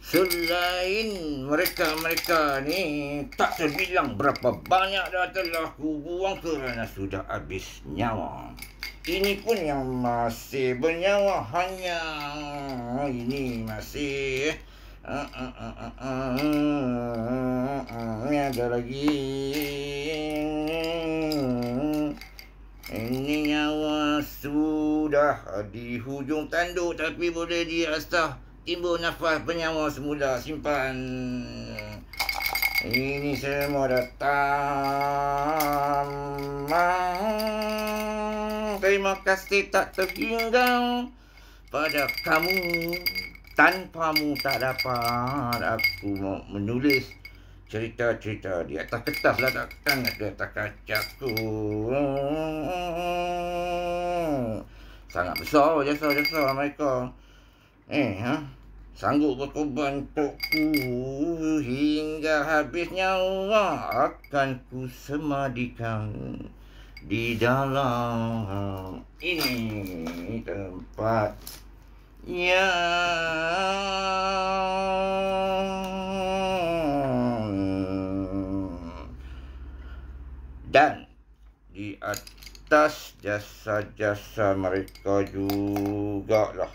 Selain mereka-mereka ni tak terbilang berapa banyak dah telah ku buang kerana sudah habis nyawa. Ini pun yang masih bernyawa, hanya ini masih ada lagi. Ini nyawa sudah di hujung tanduk, tapi boleh diasah. Timbul nafas bernyawa semula, simpan. Ini semua datang. Terima kasih tak terhingga pada kamu. Tanpamu tak dapat aku menulis cerita-cerita di atas kertas lah, takkan di atas kacaku. Sangat besar jasa-jasa mereka. Sanggup berkorban untukku hingga habis nyawa, akan ku semadikan di dalam ini tempat dan di atas jasa-jasa mereka jugalah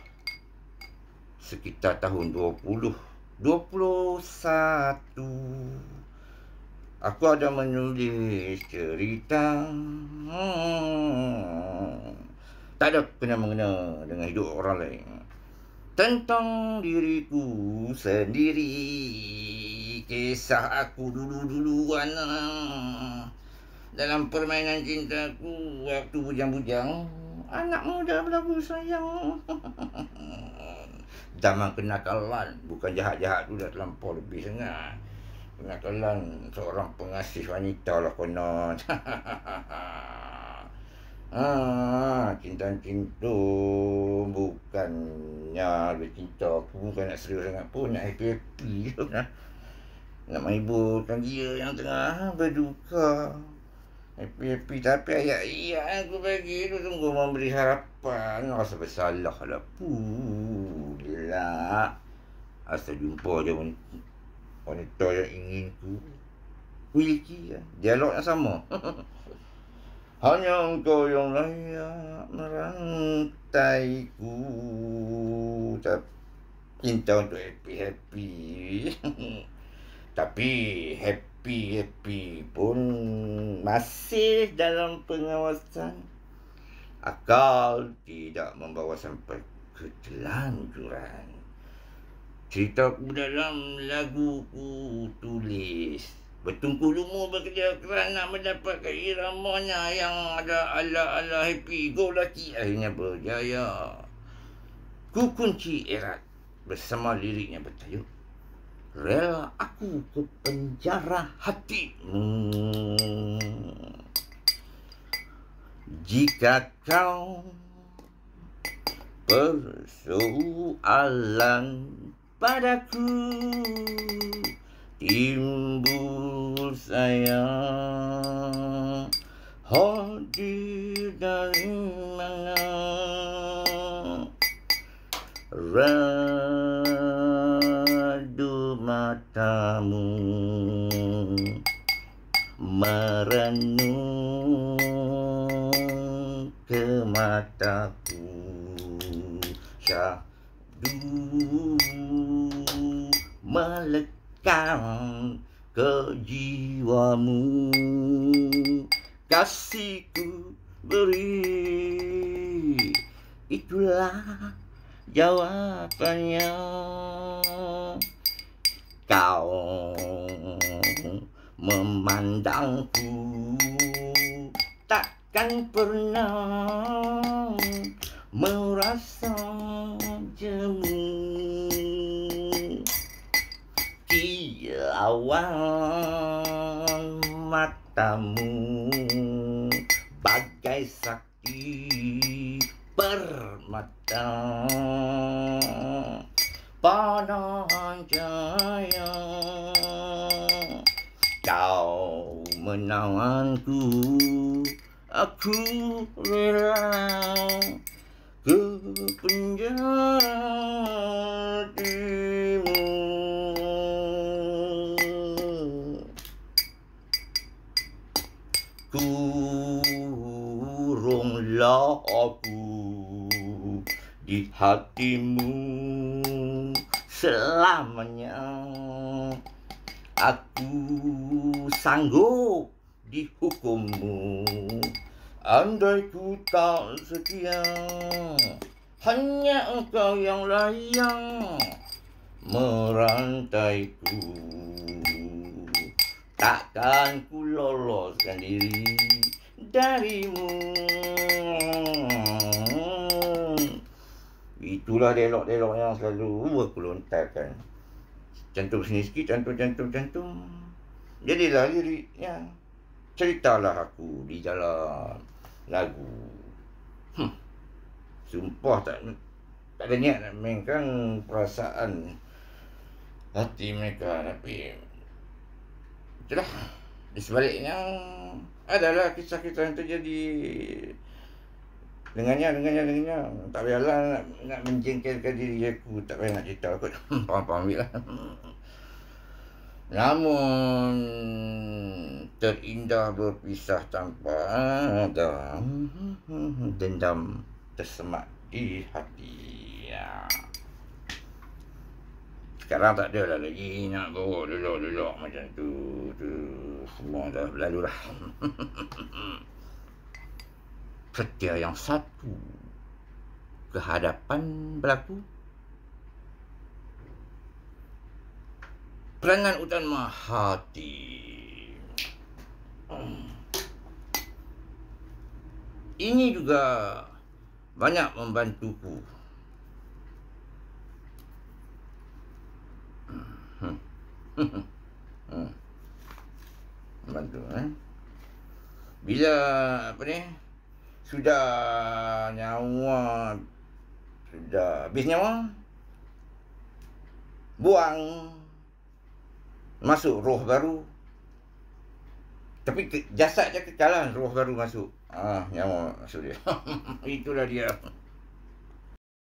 sekitar tahun 2021 aku ada menulis cerita tak ada kena-mengena dengan hidup orang lain, tentang diriku sendiri, kisah aku dulu-duluan dalam permainan cintaku waktu bujang-bujang, anak muda berlaku sayang. Zaman kenakalan, bukan jahat-jahat tu dah terlampau lebih sangat. Kenakalan seorang pengasih wanita lah konon. Cinta-cinta bukannya lebih cinta. Aku bukan nak serius sangat pun, nak happy-happy je kan. Nak menghiburkan dia yang tengah berduka. Happy-happy, tapi ayat-ayat aku bagi tu sungguh memberi harapan. Rasa bersalah lah pula. Asal jumpa je wanita yang ingin ku miliki kan. Dialog yang sama. Hanya engkau yang layak merantaiku. Cinta untuk happy-happy. Tapi happy pun masih dalam pengawasan. Akal tidak membawa sampai ke telanjuran. Ceritaku dalam lagu ku tulis. Bertungku lumu bekerja keras nak mendapatkan iramanya yang ada ala-ala happy go lucky, akhirnya berjaya. Ku kunci erat bersama liriknya bertajuk Rela Aku ke Penjara Hatimu. Jika kau persoalan padaku, timbul sayang, hadir dari mana? Radu matamu merenung ke mataku, syahdu melekam ke jiwamu, kasihku beri, itulah jawabannya. Kau memandangku takkan pernah merasa jemu. Kilauan matamu bagai sakti permata, panah jaya. Kau menawanku, aku rela ke penjara. jiwaku di hatimu selamanya. Aku sanggup dihukummu andai ku tak setia. Hanya engkau yang layak merantaiku. Takkan ku loloskan diri darimu. Itulah dialog-dialog yang selalu aku lontarkan. Cantum sini sikit, cantum. Jadilah liriknya. Ceritalah aku di dalam lagu. Sumpah tak ada niat nak mainkan perasaan hati mereka, tapi itulah di sebaliknya adalah kisah-kisah yang terjadi dengannya. Tak payahlah nak menjengkelkan diri aku, tak payah nak cerita aku. Faham lah. Namun terindah berpisah tanpa ada dendam tersemat di hati. Ya. Sekarang tak ada lah lagi nak bawa duduk macam tu. Semua dah berlalu lah. Setia yang satu kehadapan berlaku. Peranan utama hati. Ini juga banyak membantuku. Membantu, bila sudah habis nyawa, buang, masuk roh baru. Tapi jasad je kekal lah, roh baru masuk. Nyawa masuk dia. Itulah dia.